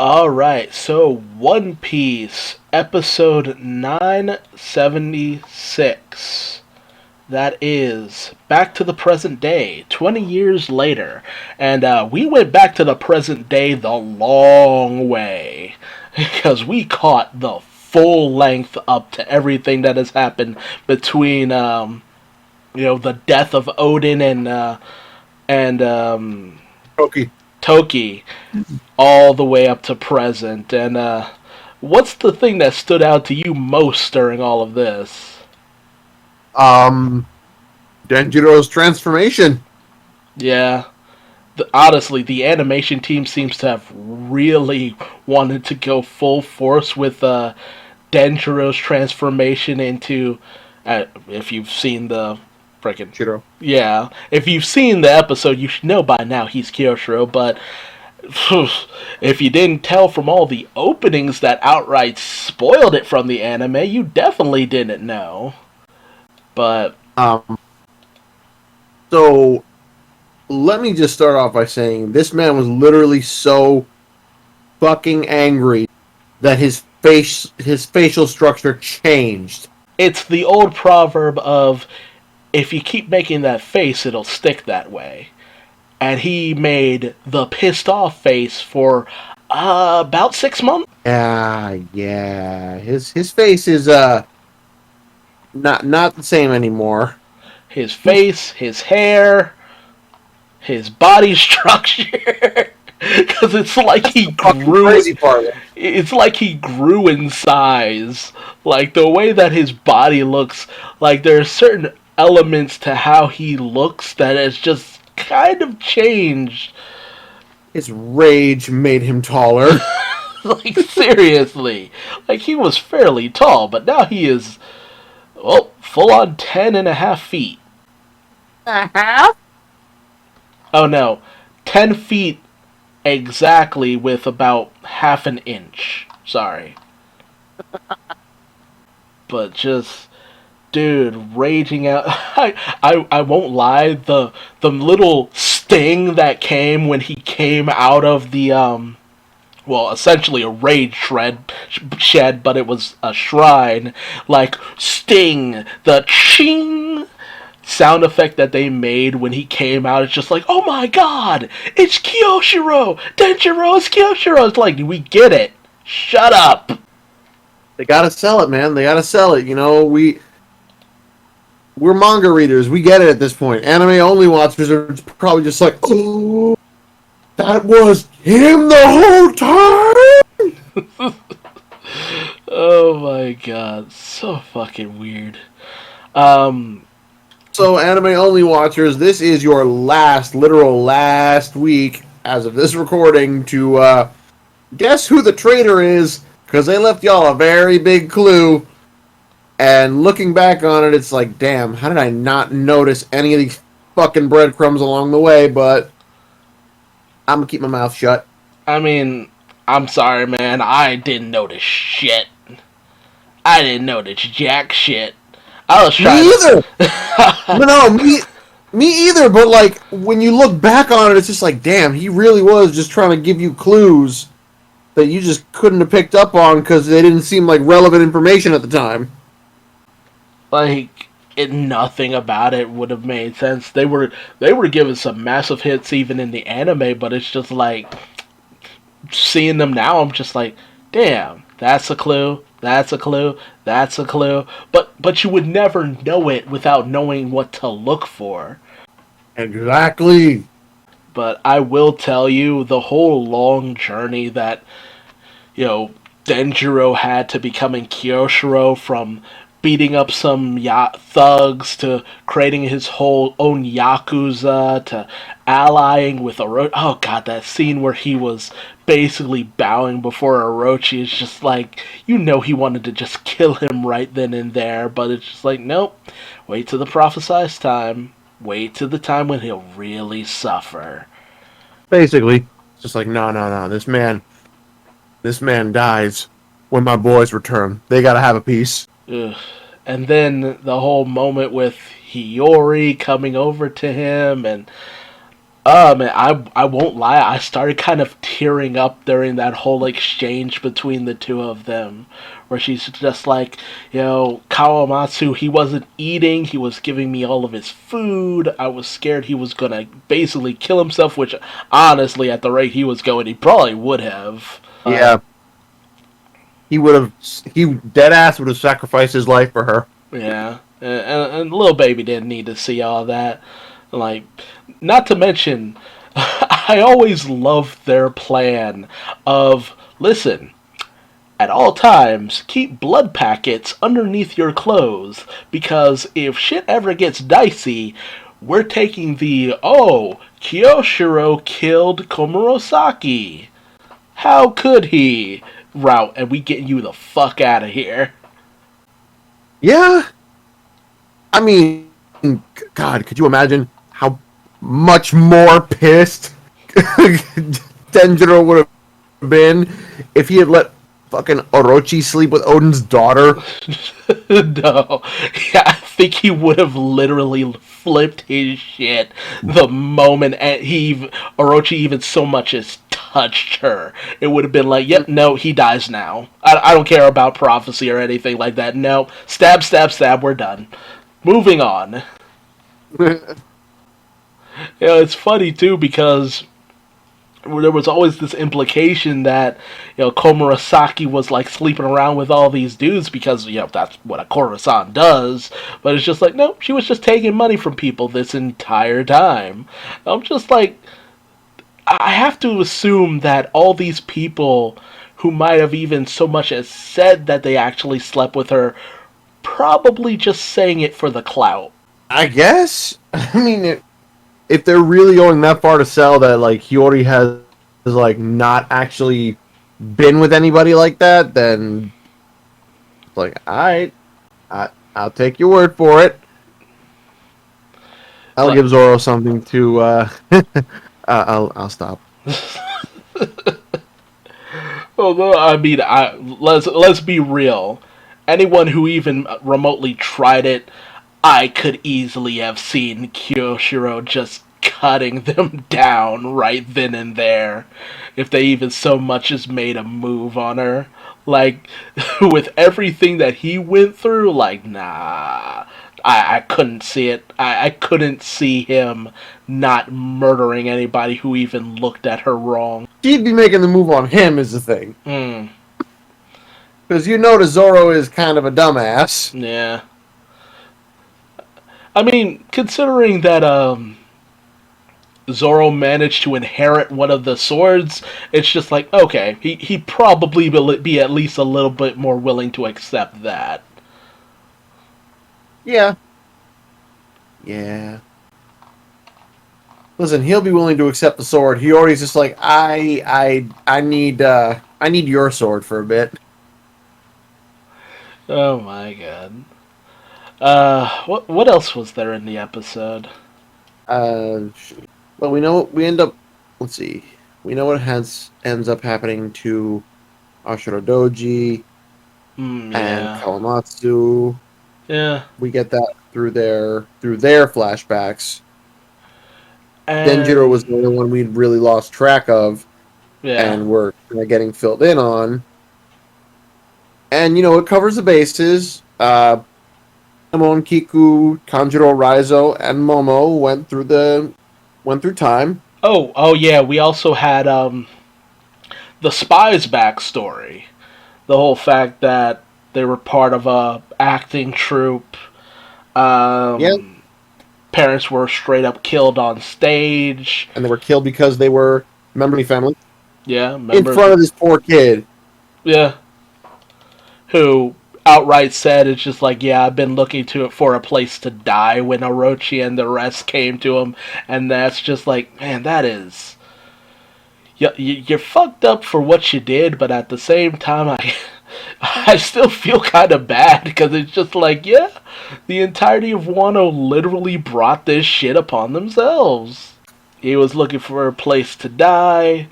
Alright, so One Piece, episode 976. That is back to the present day, 20 years later. And we went back to the present day the long way. Because we caught the full length up to everything that has happened between, the death of Odin and Toki. Toki, all the way up to present. And what's the thing that stood out to you most during all of this? Denjiro's transformation. Yeah. Honestly, the animation team seems to have really wanted to go full force with Denjiro's transformation into... if you've seen the freaking... Shiro. Yeah. If you've seen the episode, you should know by now he's Kyoshiro, but... if you didn't tell from all the openings that outright spoiled it from the anime, you definitely didn't know. But... So, let me just start off by saying this man was literally so fucking angry that his facial structure changed. It's the old proverb of, if you keep making that face, it'll stick that way. And he made the pissed off face for about 6 months. Yeah. His face is not the same anymore. His face, his hair, his body structure. Because it's like he grew. Crazy part. It's like he grew in size. Like the way that his body looks. Like there are certain elements to how he looks that has just kind of changed. His rage made him taller. Like seriously. Like he was fairly tall, but now he is, well, full on 10.5 feet. A half? Oh no, 10 feet exactly with about half an inch. Sorry. But just, dude, raging out. I won't lie, the little sting that came when he came out of the, essentially a rage shed, but it was a shrine. Like, sting, the ching sound effect that they made when he came out, it's just like, oh my god, it's Kyoshiro! Denjiro is Kyoshiro! It's like, we get it. Shut up! They gotta sell it, man. They gotta sell it. You know, we're manga readers. We get it at this point. Anime only watchers are probably just like, oh, that was him the whole time! Oh my god, so fucking weird. So, anime only watchers, this is your literal last week, as of this recording, to guess who the traitor is, because they left y'all a very big clue. And looking back on it, it's like, damn, how did I not notice any of these fucking breadcrumbs along the way? But I'm gonna keep my mouth shut. I mean, I'm sorry, man. I didn't notice shit. I didn't notice jack shit. I was trying. Me either. Me either. But like, when you look back on it, it's just like, damn, he really was just trying to give you clues that you just couldn't have picked up on because they didn't seem like relevant information at the time. Like, nothing about it would have made sense. They were giving some massive hits even in the anime, but it's just like, seeing them now, I'm just like, damn, that's a clue. That's a clue. That's a clue. But you would never know it without knowing what to look for. Exactly. But I will tell you, the whole long journey that, Denjiro had to becoming Kyoshiro, from beating up some thugs to creating his whole own Yakuza to allying with Orochi. Oh god, that scene where he was basically bowing before Orochi is just like, he wanted to just kill him right then and there, but it's just like, nope, wait till the prophesized time. Wait till the time when he'll really suffer. Basically, it's just like, no, this man dies when my boys return. They gotta have a piece. Ugh. And then the whole moment with Hiyori coming over to him, and Man, I won't lie. I started kind of tearing up during that whole exchange between the two of them, where she's just like, Kawamatsu, he wasn't eating. He was giving me all of his food. I was scared he was gonna basically kill himself, which honestly, at the rate he was going, he probably would have. Yeah, he would have. He dead ass would have sacrificed his life for her. Yeah, and little baby didn't need to see all that. Like, not to mention, I always loved their plan of, listen, at all times, keep blood packets underneath your clothes, because if shit ever gets dicey, we're taking the, oh, Kyoshiro killed Komurosaki. How could he? Route, and we get you the fuck out of here. Yeah, I mean, God, could you imagine how much more pissed Denjiro would have been if he had let fucking Orochi sleep with Odin's daughter? No. Yeah, I think he would have literally flipped his shit the moment Orochi even so much as touched her. It would have been like, yep, no, he dies now. I don't care about prophecy or anything like that. No. Stab, stab, stab, we're done. Moving on. It's funny too because there was always this implication that Komurasaki was like sleeping around with all these dudes because that's what a Korosan does. But it's just like, no, she was just taking money from people this entire time. I'm just like, I have to assume that all these people who might have even so much as said that they actually slept with her probably just saying it for the clout. I guess. I mean, if they're really going that far to sell that, like, Hiyori has like not actually been with anybody like that, then it's like, all right, I'll take your word for it. I'll give Zoro something to. I'll stop. Although, I mean, let's be real. Anyone who even remotely tried it, I could easily have seen Kyoshiro just cutting them down right then and there, if they even so much as made a move on her. Like, with everything that he went through, like, nah. I couldn't see it. I couldn't see him not murdering anybody who even looked at her wrong. She'd be making the move on him is the thing. Mm. Because Zoro is kind of a dumbass. Yeah. I mean, considering that Zoro managed to inherit one of the swords, it's just like, okay, he probably will be at least a little bit more willing to accept that. Yeah. Yeah. Listen, he'll be willing to accept the sword. He already's just like, I need your sword for a bit. Oh my god. What else was there in the episode? Well, we know we end up. Let's see. We know what ends up happening to Ashura Doji Yeah. and Kawamatsu. Yeah. We get that through their flashbacks. And Denjiro was the only one we'd really lost track of, yeah. and we're kind of getting filled in on. And it covers the bases. Amon, Kiku, Kanjuro, Raizo, and Momo went through time. Oh yeah. We also had the spies' backstory. The whole fact that they were part of a acting troupe. Yep. Parents were straight up killed on stage. And they were killed because they were member of the family. Yeah, In front of this poor kid. Yeah. Who outright said it's just like, yeah, I've been looking for a place to die when Orochi and the rest came to him. And that's just like, man, that is... You're fucked up for what you did, but at the same time, I still feel kind of bad, because it's just like, yeah, the entirety of Wano literally brought this shit upon themselves. He was looking for a place to die,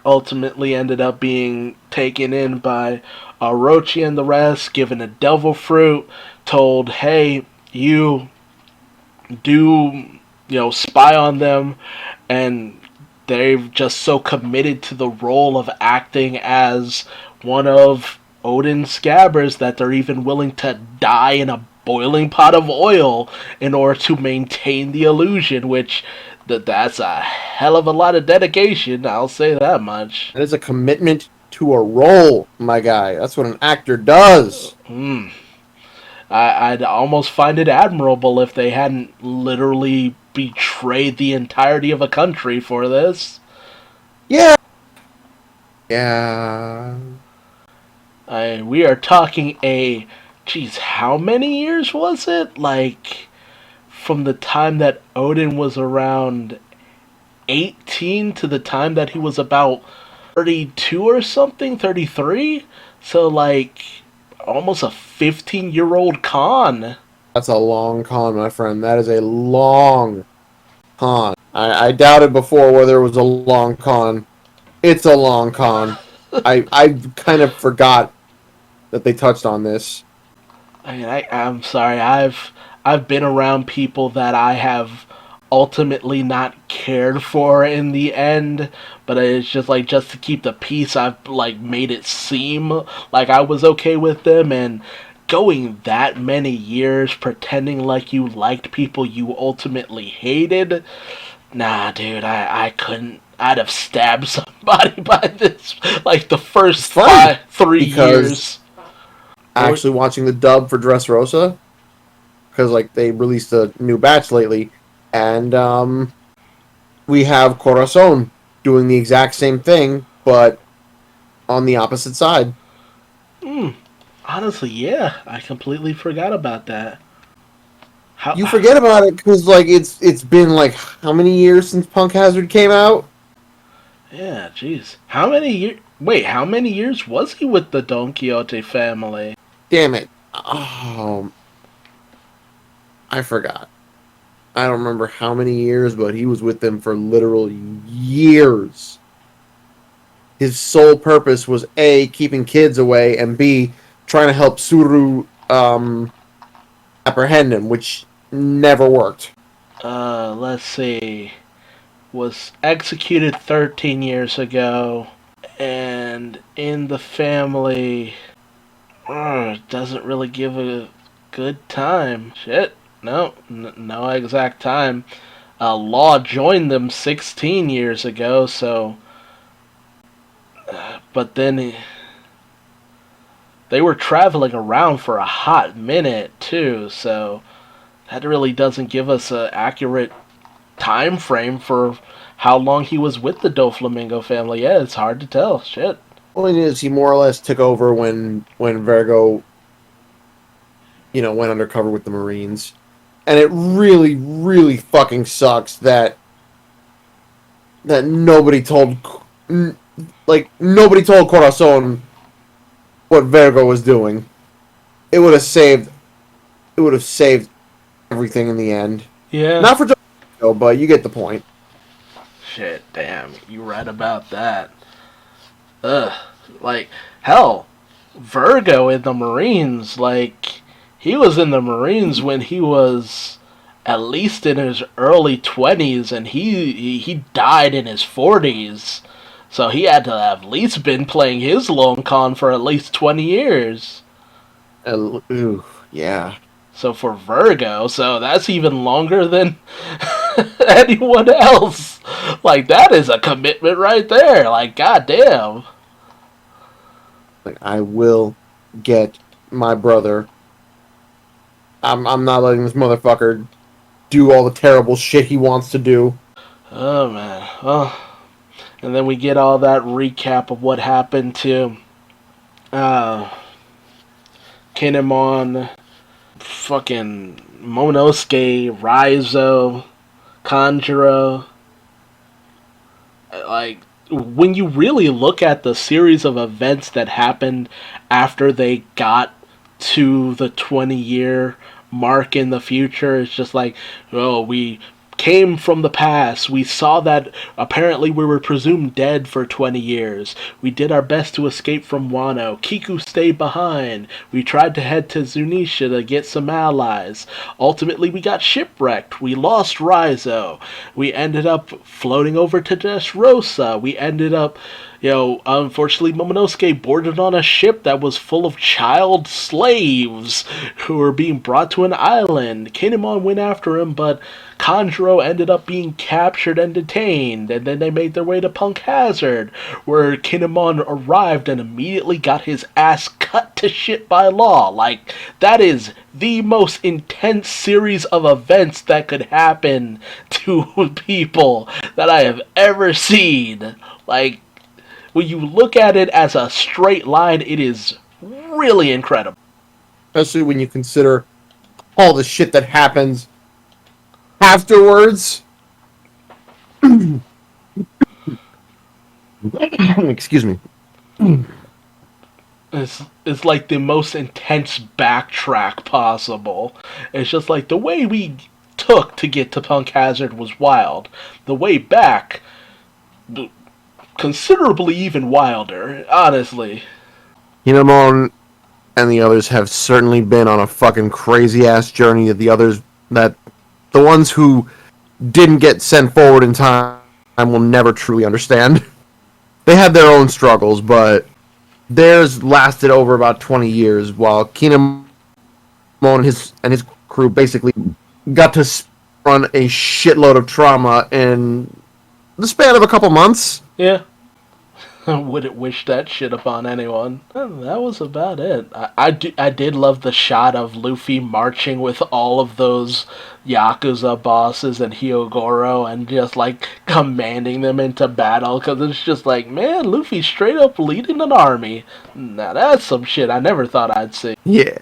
ultimately ended up being taken in by Orochi and the rest, given a devil fruit, told, hey, you do spy on them, and they're just so committed to the role of acting as one of Odin's scabbards that they're even willing to die in a boiling pot of oil in order to maintain the illusion, which that's a hell of a lot of dedication, I'll say that much. That is a commitment to a role, my guy. That's what an actor does. I'd almost find it admirable if they hadn't literally betrayed the entirety of a country for this. Yeah. Yeah. We are talking how many years was it? Like, from the time that Odin was around 18 to the time that he was about 32 or something, 33? So, like, almost a 15-year-old con. That's a long con, my friend. That is a long con. I doubted before whether it was a long con. It's a long con. I kind of forgot that they touched on this. I mean, I'm sorry. I've been around people that I have ultimately not cared for in the end, but it's just like, just to keep the peace, I've like made it seem like I was okay with them, and going that many years pretending like you liked people you ultimately hated. Nah, dude, I couldn't. I'd have stabbed somebody by this, like, the first 3 years. Actually watching the dub for Dressrosa, because like they released a new batch lately, and we have Corazon doing the exact same thing, but on the opposite side. Honestly, yeah, I completely forgot about that. You forget about it because like it's been like how many years since Punk Hazard came out? Yeah, jeez. How many years? Wait, how many years was he with the Don Quixote family? Damn it! Oh, I forgot. I don't remember how many years, but he was with them for literal years. His sole purpose was A, keeping kids away, and B, trying to help Suru apprehend him, which never worked. Let's see. Was executed 13 years ago, and in the family doesn't really give a good time. Shit. No, no exact time. Law joined them 16 years ago, so... but then they were traveling around for a hot minute, too, so that really doesn't give us an accurate time frame for how long he was with the Doflamingo family. Yeah, it's hard to tell. Shit. Point is, he more or less took over when Virgo, went undercover with the Marines, and it really, really fucking sucks that nobody told Corazon what Virgo was doing. It would have saved everything in the end. Yeah. Not for Joe, but you get the point. Shit, damn, you right about that. Ugh, like, hell, Virgo in the Marines, like, he was in the Marines when he was at least in his early 20s, and he died in his 40s. So he had to have at least been playing his long con for at least 20 years. Ooh, yeah. So for Virgo, so that's even longer than anyone else. Like, that is a commitment right there. Like, goddamn. Like, I will get my brother. I'm not letting this motherfucker do all the terrible shit he wants to do. Oh, man. Oh. And then we get all that recap of what happened to Kinemon, fucking Momonosuke, Raizo, Kanjuro. Like, when you really look at the series of events that happened after they got to the 20-year mark in the future, it's just like, oh, we came from the past. We saw that apparently we were presumed dead for 20 years. We did our best to escape from Wano. Kiku stayed behind. We tried to head to Zunisha to get some allies. Ultimately, we got shipwrecked. We lost Raizo. We ended up floating over to Dressrosa. We ended up, unfortunately, Momonosuke boarded on a ship that was full of child slaves who were being brought to an island. Kinemon went after him, but Kanjuro ended up being captured and detained, and then they made their way to Punk Hazard, where Kinemon arrived and immediately got his ass cut to shit by law. Like, that is the most intense series of events that could happen to people that I have ever seen. Like, when you look at it as a straight line, it is really incredible. Especially when you consider all the shit that happens afterwards. Excuse me. It's like the most intense backtrack possible. It's just like the way we took to get to Punk Hazard was wild. The way back, considerably even wilder, honestly. Kinemon and the others have certainly been on a fucking crazy ass journey. The ones who didn't get sent forward in time will never truly understand. They had their own struggles, but theirs lasted over about 20 years, while Kinemon and his crew basically got to run a shitload of trauma in the span of a couple months. Yeah. I wouldn't wish that shit upon anyone. That was about it. I did love the shot of Luffy marching with all of those Yakuza bosses and Hyogoro and just, like, commanding them into battle, because it's just like, man, Luffy straight up leading an army. Now that's some shit I never thought I'd see. Yeah.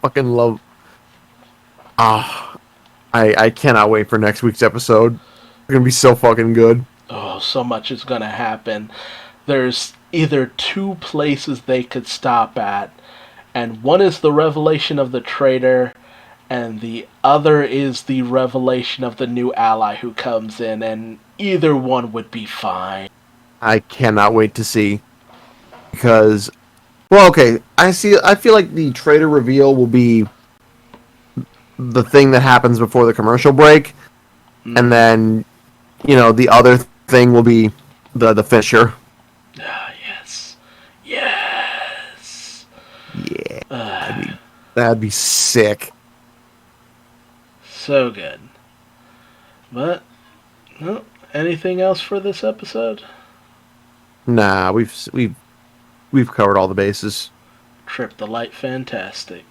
Fucking love... I cannot wait for next week's episode. It's gonna be so fucking good. Oh, so much is gonna happen. There's either two places they could stop at, and one is the revelation of the traitor, and the other is the revelation of the new ally who comes in, and either one would be fine. I cannot wait to see. Because, well, okay, I feel like the traitor reveal will be the thing that happens before the commercial break, and then, the other thing will be the finisher. Ah, yes. Yes! Yeah. That'd be sick. So good. But, well, anything else for this episode? Nah, we've covered all the bases. Trip the Light Fantastic.